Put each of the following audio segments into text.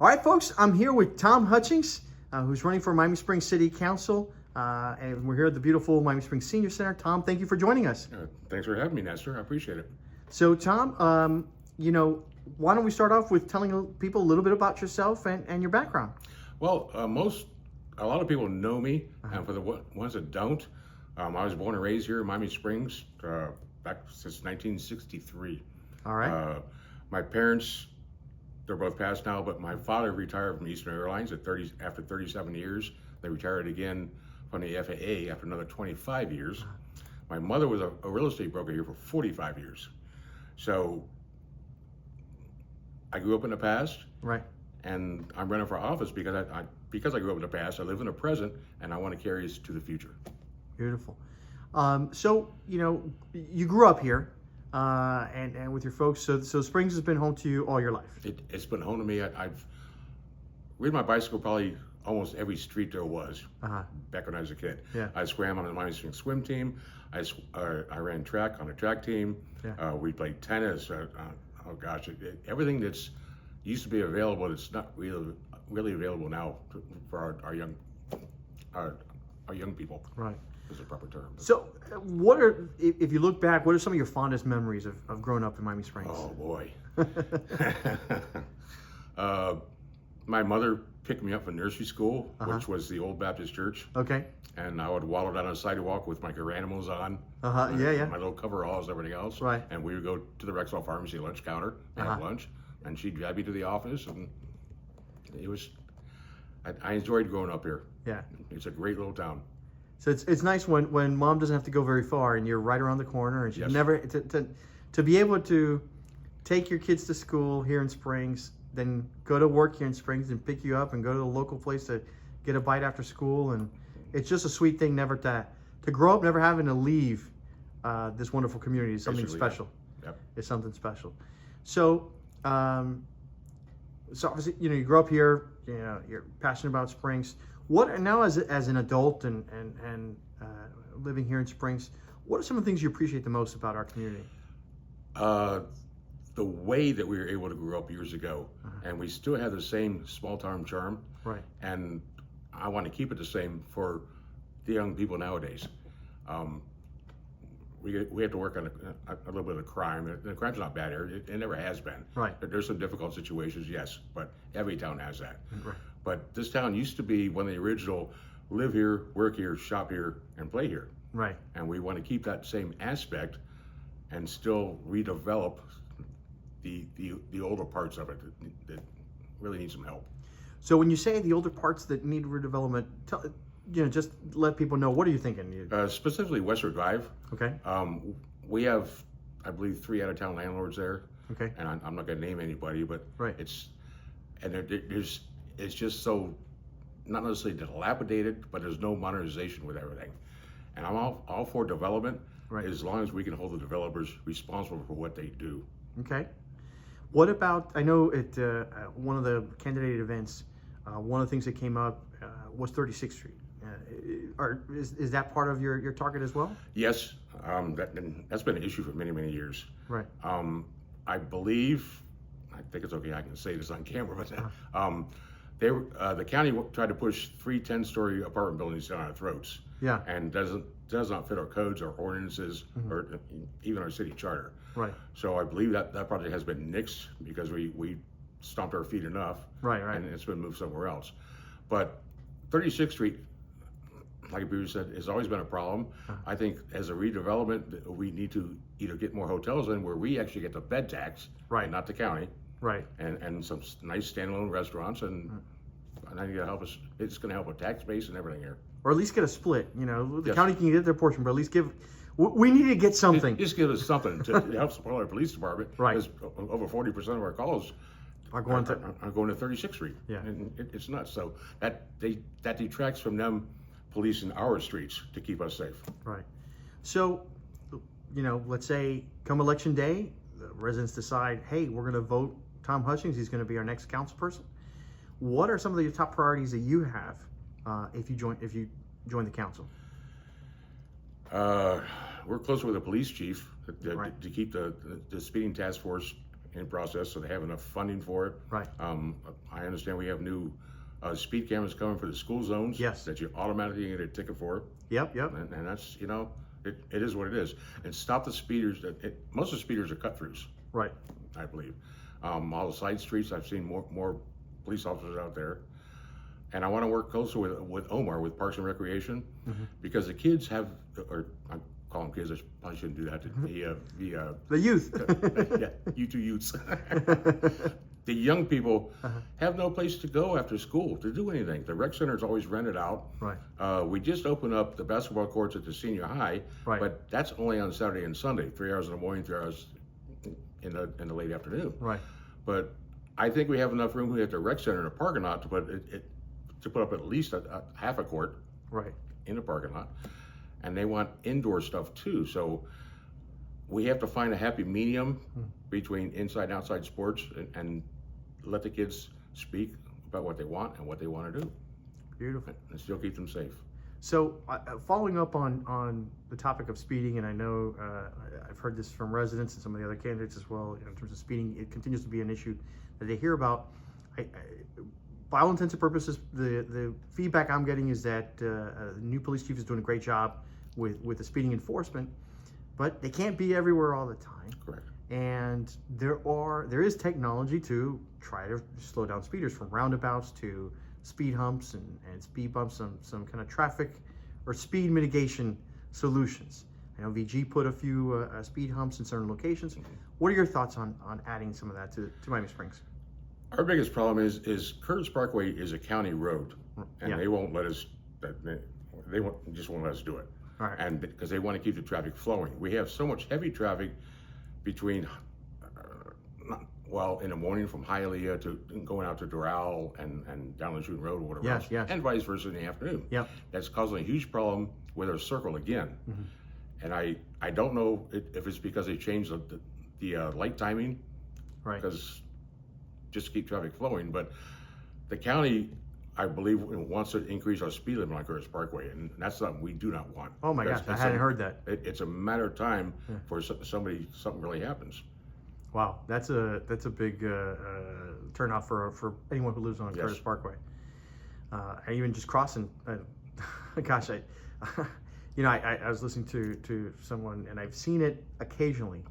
All right, folks, I'm here with Tom Hutchings, who's running for Miami Springs City Council, and we're here at the beautiful Miami Springs Senior Center. Tom, thank you for joining us. Thanks for having me, Nestor. I appreciate it. So, Tom, why don't we start off with telling people a little bit about yourself and your background? Well, a lot of people know me, and for the ones that don't, I was born and raised here in Miami Springs back since 1963. All right. My parents, they're both passed now, but my father retired from Eastern Airlines after 37 years. They retired again from the FAA after another 25 years. My mother was a real estate broker here for 45 years. So I grew up in the past. Right. And I'm running for office because I grew up in the past, I live in the present, and I want to carry us to the future. Beautiful. So, you grew up here and with your folks, so Springs has been home to you all your life. It's been home to me. I've ridden my bicycle probably almost every street there was back when I was a kid. Yeah. I swam on the Miami Springs swim team. I ran track on the track team. Yeah. We played tennis. Everything that's used to be available that's not really available now for our young people. Right. Is a proper term. So, if you look back, what are some of your fondest memories of growing up in Miami Springs? Oh boy. My mother picked me up from nursery school, which was the old Baptist church. Okay. And I would waddle down the sidewalk with my animals on. Yeah. My little coveralls, everything else. Right. And we would go to the Rexall Pharmacy lunch counter and have lunch. And she'd drive me to the office, and it was. I enjoyed growing up here. Yeah. It's a great little town. So it's nice when mom doesn't have to go very far and you're right around the corner, and she's never to be able to take your kids to school here in Springs, then go to work here in Springs and pick you up and go to the local place to get a bite after school, and it's just a sweet thing never to grow up never having to leave this wonderful community is something special. Yep. It's something special. So so obviously you grew up here, you're passionate about Springs. What now as an adult and living here in Springs, what are some of the things you appreciate the most about our community? The way that we were able to grow up years ago, and we still have the same small town charm. Right. And I want to keep it the same for the young people nowadays. We have to work on a little bit of crime. The crime's not bad here. It never has been. Right. There's some difficult situations, yes, but every town has that. Right. But this town used to be one of the original live here, work here, shop here, and play here. Right. And we want to keep that same aspect and still redevelop the older parts of it that really need some help. So when you say the older parts that need redevelopment, just let people know, what are you thinking? Specifically Westward Drive. Okay. We have, I believe, 3 out-of-town landlords there. Okay. And I'm not going to name anybody, but right. It's just so not necessarily dilapidated, but there's no modernization with everything. And I'm all for development, right, as long as we can hold the developers responsible for what they do. Okay. What about, I know at one of the candidate events, one of the things that came up was 36th Street. Is that part of your target as well? Yes, that's been an issue for many, many years. Right. I think it's okay I can say this on camera, but the county tried to push 3 10-story apartment buildings down our throats. Yeah. And does not fit our codes, our ordinances, or even our city charter. Right. So I believe that project has been nixed because we stomped our feet enough. Right. And it's been moved somewhere else. But 36th Street, like you said, has always been a problem. I think as a redevelopment, we need to either get more hotels in where we actually get the bed tax, right, and not the county. Right. And some nice standalone restaurants, and I think it'll help us. It's going to help with tax base and everything here. Or at least get a split. The county can get their portion, but at least we need to get something. Just give us something to help support our police department. Right. Because over 40% of our calls are going to 36th Street. Yeah. And it's nuts. So that detracts from them policing our streets to keep us safe. Right. So, let's say come election day, the residents decide, hey, we're going to vote Tom Hutchings. He's going to be our next council person. What are some of the top priorities that you have if you join the council? We're closer with the police chief to keep the speeding task force in process, so they have enough funding for it. Right. I understand we have new speed cameras coming for the school zones. Yes. That you automatically get a ticket for. Yep. And that's, it is what it is. And stop the speeders. Most of the speeders are cut throughs. Right. I believe. All the side streets, I've seen more police officers out there. And I want to work closer with Omar, with Parks and Recreation, because the kids have, or I call them kids, I probably shouldn't do that. The youth. Yeah, you two youths. The young people have no place to go after school to do anything. The rec center is always rented out. Right. We just opened up the basketball courts at the senior high, Right. but that's only on Saturday and Sunday, 3 hours in the morning, 3 hours in the late afternoon. Right. But I think we have enough room at the rec center in the parking lot to put up at least a half a court. Right. In the parking lot, and they want indoor stuff too. So we have to find a happy medium between inside and outside sports, and let the kids speak about what they want and what they want to do. Beautiful. And still keep them safe. So following up on the topic of speeding, and I know I've heard this from residents and some of the other candidates as well, in terms of speeding, it continues to be an issue that they hear about. By all intents and purposes, the feedback I'm getting is that the new police chief is doing a great job with the speeding enforcement, but they can't be everywhere all the time. Correct. And there is technology to try to slow down speeders, from roundabouts to speed humps and speed bumps, some kind of traffic or speed mitigation solutions. I know VG put a few speed humps in certain locations. What are your thoughts on adding some of that to Miami Springs? Our biggest problem is Curtis Parkway is a county road, and they won't let us. Just won't let us do it. All right. And because they want to keep the traffic flowing, we have so much heavy traffic between, in the morning from Hialeah to going out to Doral and down the June Road or whatever else, yes. and vice versa in the afternoon. Yep. That's causing a huge problem with our circle again. And I don't know if it's because they changed the light timing, Right. because just to keep traffic flowing, but the county, I believe, wants to increase our speed limit on Curtis Parkway, and that's something we do not want. Oh my gosh, I hadn't heard that. It's a matter of time for something really happens. Wow, that's a big turnout for anyone who lives on Curtis Parkway. And even just crossing, gosh, I was listening to someone, and I've seen it occasionally.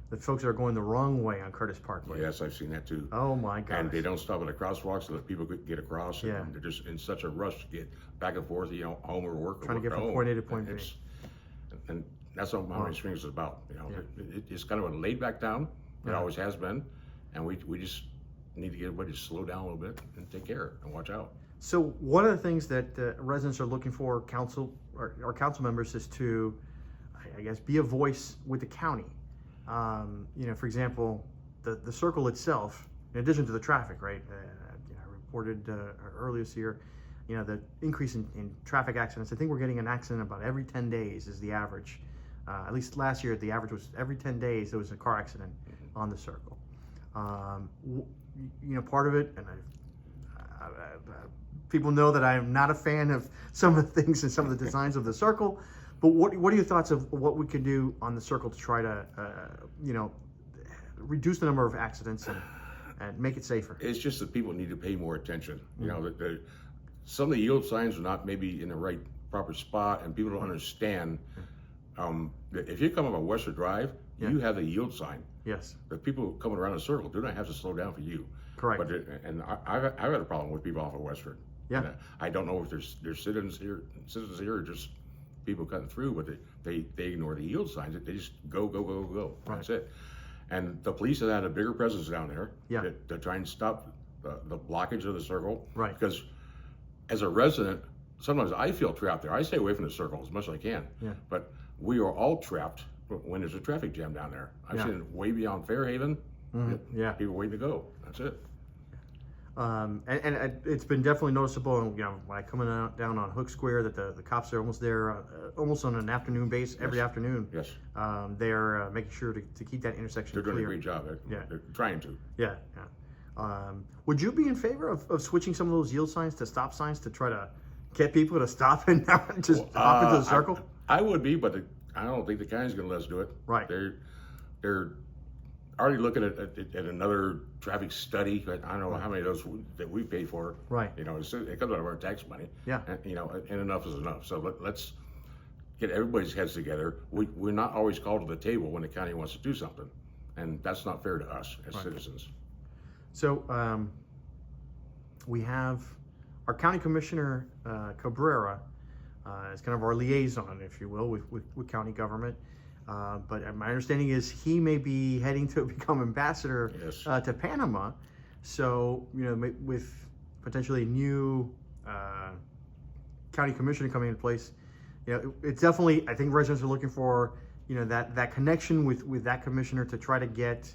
The folks are going the wrong way on Curtis Parkway. Yes, I've seen that too. Oh my gosh. And they don't stop at the crosswalk so that people could get across. Yeah. And they're just in such a rush to get back and forth, home or work. Trying to get from point A to point B. And that's what Miami Springs is about. It's kind of a laid back town. It always has been. And we just need to get everybody to slow down a little bit and take care and watch out. So one of the things that residents are looking for, our council members, is to, I guess, be a voice with the county. For example, the circle itself, in addition to the traffic, right? I reported earlier this year, the increase in traffic accidents. I think we're getting an accident about every 10 days is the average. At least last year, the average was every 10 days there was a car accident on the circle. Part of it, and people know that I am not a fan of some of the things and some of the designs of the circle. But what are your thoughts of what we can do on the circle to try to, reduce the number of accidents and make it safer? It's just that people need to pay more attention. Some of the yield signs are not maybe in the right proper spot, and people don't understand. That if you come up on Western Drive, you have the yield sign. Yes. The people coming around the circle do not have to slow down for you. Correct. But I've had a problem with people off of Western. Yeah. And I don't know if there's citizens here or just people cutting through, but they ignore the yield signs. They just go. Right. That's it. And the police have had a bigger presence down there to try and stop the blockage of the circle. Right. Because as a resident, sometimes I feel trapped there. I stay away from the circle as much as I can. Yeah. But we are all trapped when there's a traffic jam down there. I've seen it way beyond Fairhaven. Yeah. People waiting to go. That's it. And it's been definitely noticeable, when I come down on Hook Square, that the cops are almost there, almost on an afternoon base, every afternoon. Yes. They're making sure to keep that intersection clear. They're doing a great job. They're trying to. Yeah. Would you be in favor of switching some of those yield signs to stop signs to try to get people to stop and not just hop into the circle? I would be, but I don't think the county's going to let us do it. Right. They're already looking at another traffic study. I don't know how many of those that we pay for. Right. You know, it comes out of our tax money. Yeah. And, you know, and enough is enough. So let's get everybody's heads together. We're not always called to the table when the county wants to do something, and that's not fair to us as citizens. So we have our county commissioner, Cabrera, is kind of our liaison, if you will, with county government. But my understanding is he may be heading to become ambassador to Panama. So, you know, with potentially a new county commissioner coming into place, you know, it's definitely, I think residents are looking for, you know, that connection with that commissioner to try to get,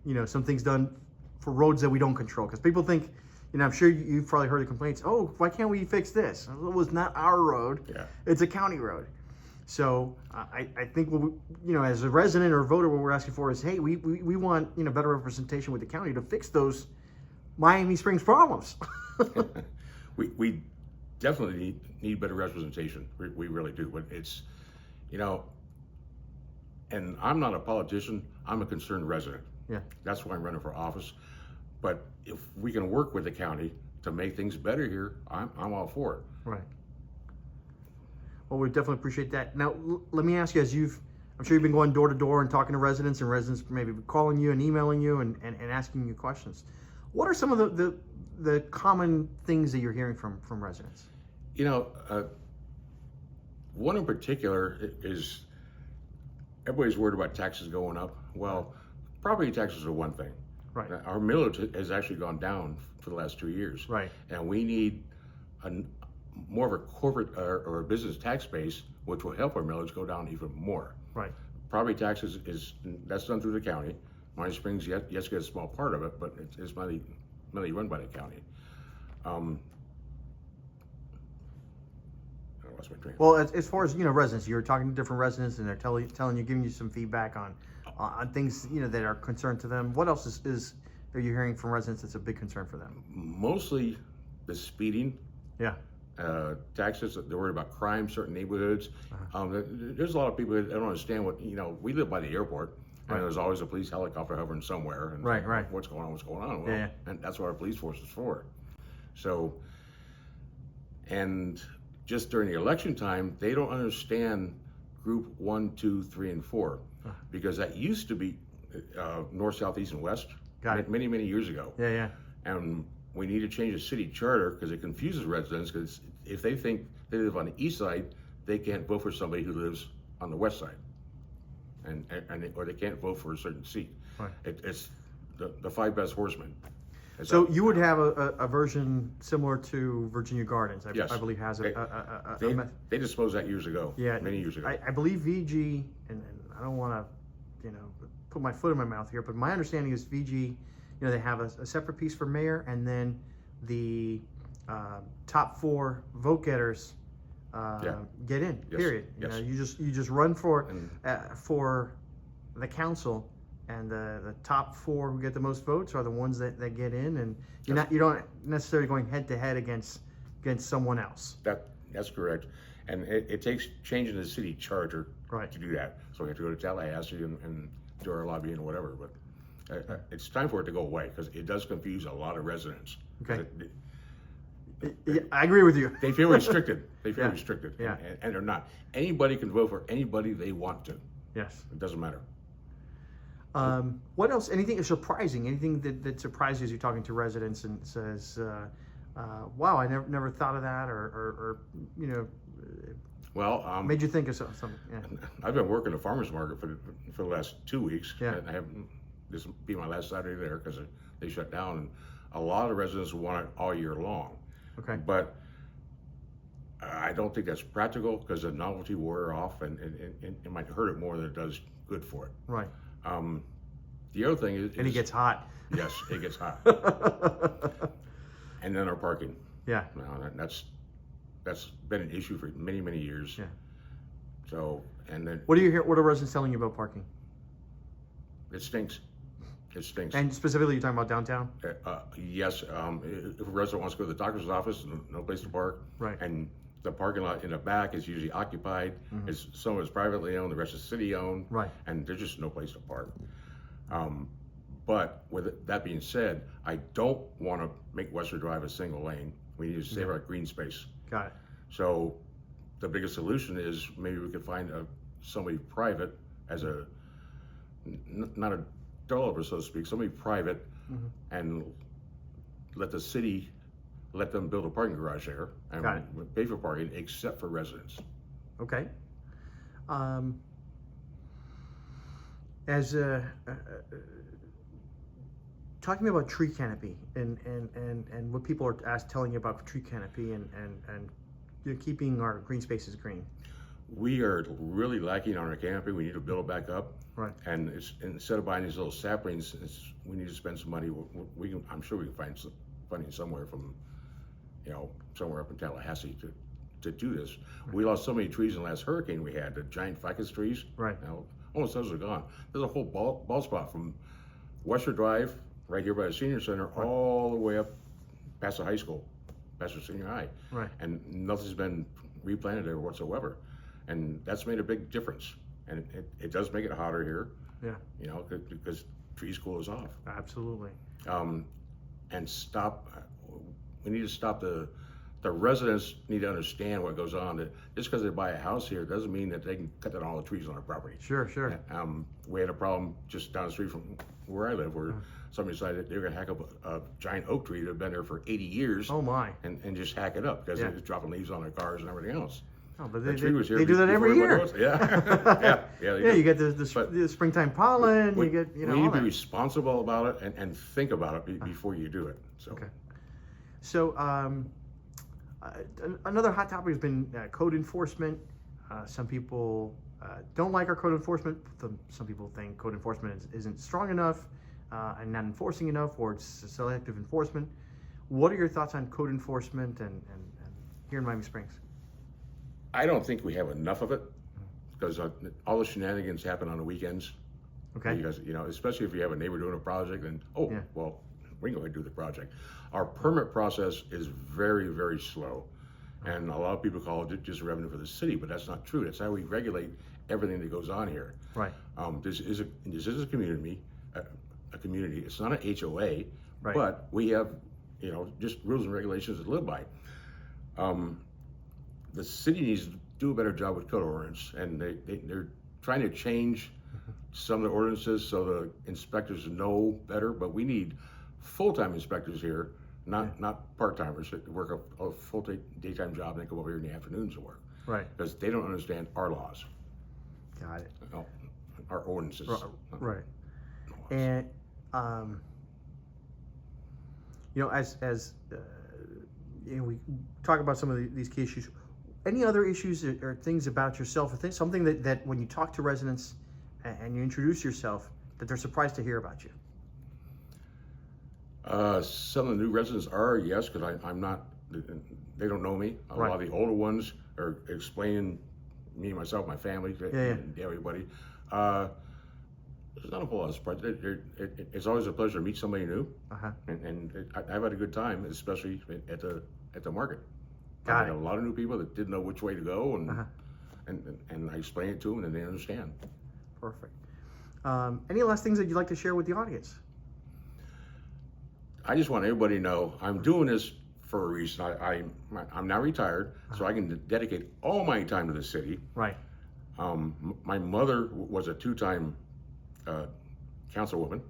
you know, some things done for roads that we don't control. Because people think, you know, I'm sure you've probably heard the complaints, oh, why can't we fix this? It was not our road. Yeah. It's a county road. So I think, you know, as a resident or voter, what we're asking for is, hey, we want, you know, better representation with the county to fix those Miami Springs problems. we definitely need better representation. We really do. But it's, you know, and I'm not a politician. I'm a concerned resident. Yeah. That's why I'm running for office. But if we can work with the county to make things better here, I'm all for it. Right. Well, we definitely appreciate that. Now, let me ask you, I'm sure you've been going door to door and talking to residents, and residents maybe calling you and emailing you and asking you questions. What are some of the common things that you're hearing from residents? You know, one in particular is everybody's worried about taxes going up. Well, property taxes are one thing. Right. Our millage has actually gone down for the last 2 years. Right. And we need more of a corporate or a business tax base, which will help our millage go down even more. Right. Property taxes that's done through the county. Miami Springs, yes, get a small part of it, but it's mainly run by the county. I lost my train. Well, as far as, you know, residents, you're talking to different residents, and they're telling you, giving you some feedback on things, you know, that are concerned to them. What else are you hearing from residents that's a big concern for them? Mostly the speeding. Yeah. Taxes. They're worried about crime, certain neighborhoods. There's a lot of people that don't understand what, you know, we live by the airport, and there's always a police helicopter hovering somewhere. And right. What's going on? Well, and that's what our police force is for. So, and just during the election time, they don't understand group 1, 2, 3, and 4, because that used to be north, south, east, and west. Got it. Many years ago. Yeah. And we need to change the city charter because it confuses residents, because if they think they live on the east side, they can't vote for somebody who lives on the west side, or they can't vote for a certain seat. Right. It's the 5 best horsemen. So you would have a version similar to Virginia Gardens, yes. I believe has they disposed that years ago. Yeah, many years ago. I believe VG, and I don't want to, you know, put my foot in my mouth here, but my understanding is VG, you know, they have a separate piece for mayor, and then the top 4 vote getters get in. Yes. Period. Yes. You know, you just run for the council, and the top 4 who get the most votes are the ones that get in, and you don't necessarily going head to head against someone else. That's correct, and it takes changing the city charter to do that. So we have to go to Tallahassee and do our lobbying or whatever, but. It's time for it to go away because it does confuse a lot of residents. Okay. I agree with you. They feel restricted. Restricted. Yeah. And they're not. Anybody can vote for anybody they want to. Yes. It doesn't matter. What else? Anything surprising? Anything that surprises you talking to residents and says, "Wow, I never thought of that," or you know, well, made you think of something? Yeah. I've been working a farmers market for the last 2 weeks. Yeah. And I haven't. This will be my last Saturday there because they shut down, and a lot of residents want it all year long. Okay. But I don't think that's practical because the novelty wore off, and it might hurt it more than it does good for it. Right. The other thing is, and it gets hot. Yes, it gets hot. And then our parking. Yeah. Now, that's been an issue for many years. Yeah. So, and then what do you hear? What are residents telling you about parking? It stinks. It stinks. And specifically, you're talking about downtown? Yes. If a resident wants to go to the doctor's office, no place to park. Right. And the parking lot in the back is usually occupied. Some is privately owned, the rest is city owned. Right. And there's just no place to park. But with that being said, I don't want to make Western Drive a single lane. We need to save our green space. Got it. So the biggest solution is maybe we could find somebody private as not a developer, so to speak, somebody private, and let the city let them build a parking garage there and pay for parking except for residents. Okay. Talking about tree canopy and what people are telling you about tree canopy and keeping our green spaces green. We are really lacking on our canopy. We need to build it back up. Right. And instead of buying these little saplings, we need to spend some money. I'm sure we can find some funding somewhere from, somewhere up in Tallahassee to do this. Right. We lost so many trees in the last hurricane we had. The giant ficus trees. Right. Almost those are gone. There's a whole bald spot from Western Drive, right here by the senior center, all the way up past the high school, past the senior high. Right. And nothing's been replanted there whatsoever. And that's made a big difference. And it does make it hotter here. Yeah. Because trees cool us off. Absolutely. And we need to stop the residents need to understand what goes on. That just because they buy a house here doesn't mean that they can cut down all the trees on our property. Sure. We had a problem just down the street from where I live where somebody decided they were going to hack up a giant oak tree that had been there for 80 years. Oh my! And just hack it up because it was dropping leaves on their cars and everything else. Oh, but they do that every year. Yeah. You get the springtime pollen. We need to be responsible about it and think about it before you do it. So. Okay. So another hot topic has been code enforcement. Some people don't like our code enforcement. Some people think code enforcement isn't strong enough and not enforcing enough, or it's selective enforcement. What are your thoughts on code enforcement and here in Miami Springs? I don't think we have enough of it because all the shenanigans happen on the weekends. Okay. Because, especially if you have a neighbor doing a project and, well, we can go ahead and do the project. Our permit process is very, very slow. And a lot of people call it just revenue for the city, but that's not true. That's how we regulate everything that goes on here. Right. This is a community. A community. It's not an HOA, but we have, just rules and regulations to live by. The city needs to do a better job with code ordinance, and they're trying to change some of the ordinances so the inspectors know better. But we need full-time inspectors here, not part-timers that work a full daytime job and then come over here in the afternoons to work. Right. Because they don't understand our laws. Got it. Our ordinances. Right. And as we talk about some of these key issues. Any other issues or things about yourself, or something that when you talk to residents and you introduce yourself, that they're surprised to hear about you? Some of the new residents are, yes, because I'm not, they don't know me. A lot of the older ones are explaining me, myself, my family, and everybody. There's not a whole lot of surprise. It's always a pleasure to meet somebody new, and I've had a good time, especially at the market. I had a lot of new people that didn't know which way to go, and I explain it to them, and they understand. Perfect. Any last things that you'd like to share with the audience? I just want everybody to know I'm doing this for a reason. I'm now retired, so I can dedicate all my time to the city. Right. My mother was a two-time councilwoman,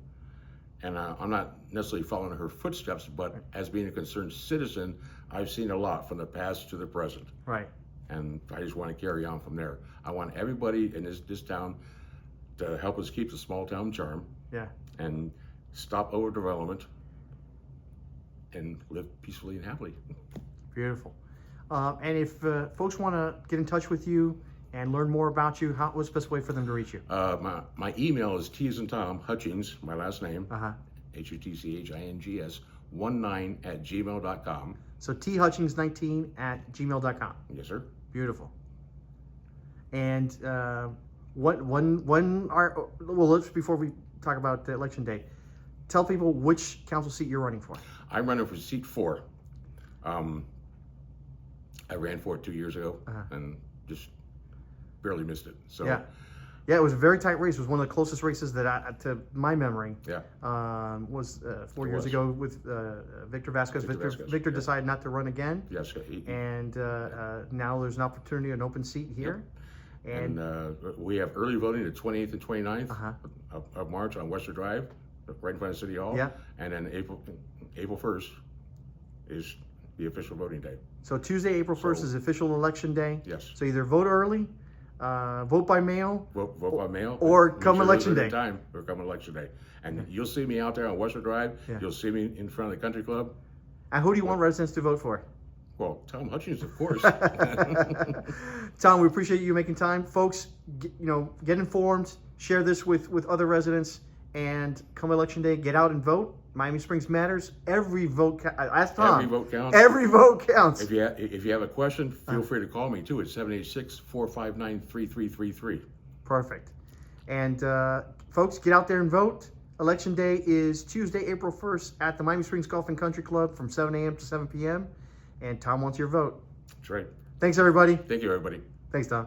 and I'm not necessarily following her footsteps, but as being a concerned citizen, I've seen a lot from the past to the present. Right. And I just want to carry on from there. I want everybody in this town to help us keep the small town charm. Yeah. And stop overdevelopment and live peacefully and happily. Beautiful. And if folks want to get in touch with you and learn more about you, what's the best way for them to reach you? My email is T as in Tom, Hutchings, my last name, Hutchings, 19 @gmail.com. So thutchings19 @gmail.com. Yes, sir. Beautiful. And let's, before we talk about the election day, tell people which council seat you're running for. I'm running for seat 4. I ran for it 2 years ago and just barely missed it. So Yeah, it was a very tight race. It was one of the closest races that to my memory. Yeah. Was 4 years ago with Victor Vazquez. Victor yeah. decided not to run again. Yes. And now there's an opportunity, an open seat here. Yep. And we have early voting the 28th and 29th of March on Western Drive, right in front of City Hall. Yeah. And then April 1st is the official voting day. So Tuesday, April 1st is official election day. Yes. So either vote early, vote by mail, vote by mail, or come election day. Or come election day. And you'll see me out there on Western Drive. Yeah. You'll see me in front of the country club. And who do you want residents to vote for? Well, Tom Hutchings, of course. Tom, we appreciate you making time. Folks, get informed, share this with other residents, and come election day, get out and vote. Miami Springs matters. Every vote counts. Ask Tom. Every vote counts. Every vote counts. If you have a question, feel free to call me too. It's 786-459-3333. Perfect. And folks, get out there and vote. Election day is Tuesday, April 1st at the Miami Springs Golf and Country Club from 7 a.m. to 7 p.m. And Tom wants your vote. That's right. Thanks, everybody. Thank you, everybody. Thanks, Tom.